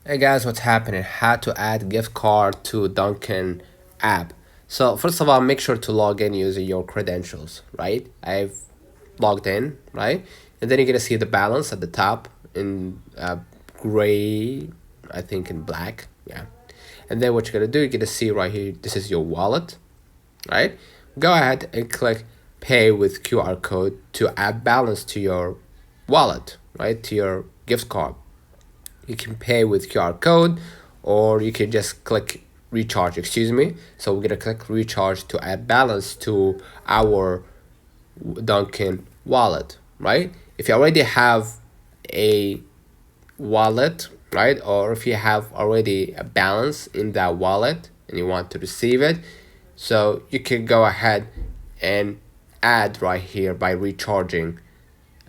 Hey guys, what's happening? How to add gift card to Dunkin app. So first of all, make sure to log in using your credentials, right? I've logged in, right? And then you're gonna see the balance at the top in gray, I think in black, yeah. And then what you're gonna do, you're gonna see right here, this is your wallet, right? Go ahead and click pay with QR code to add balance to your wallet, right? To your gift card. You can pay with QR code, or you can just click recharge, excuse me. So we're gonna click recharge to add balance to our Dunkin wallet, right? If you already have a wallet, right, or if you have already a balance in that wallet and you want to receive it, so you can go ahead and add right here by recharging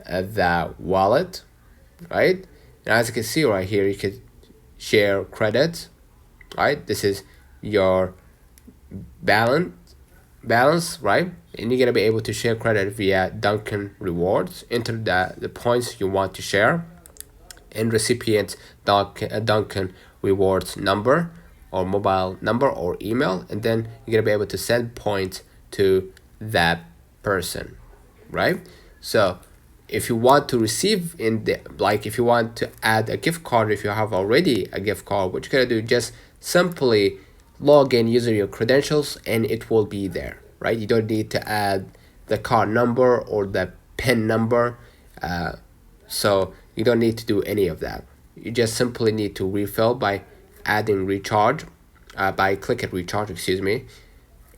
the wallet, right? And as you can see right here, you can share credits, right? This is your balance, right? And you're gonna be able to share credit via Dunkin rewards. Enter the points you want to share, and recipient Dunkin rewards number or mobile number or email, and then you're gonna be able to send points to that person, right? So if you want to receive in the, like, if you want to add a gift card, if you have already a gift card, what you're gonna do, just simply log in using your credentials and it will be there, right? You don't need to add the card number or the PIN number, so you don't need to do any of that. You just simply need to refill by adding recharge, by clicking recharge, excuse me.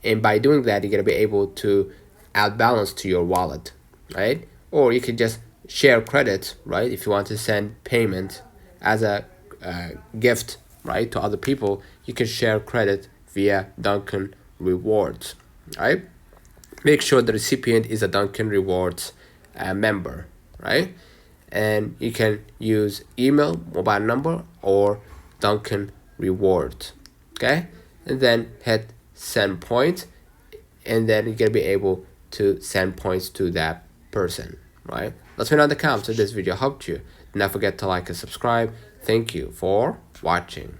And by doing that, you're gonna be able to add balance to your wallet, right? Or you can just share credits, right? If you want to send payment as a gift, right, to other people, you can share credit via Dunkin rewards, right? Make sure the recipient is a Dunkin rewards member, right? And you can use email, mobile number, or Dunkin rewards, okay? And then hit send points, and then you're gonna be able to send points to that person, right? Let me know in the comments if this video helped you. Do not forget to like and subscribe. Thank you for watching.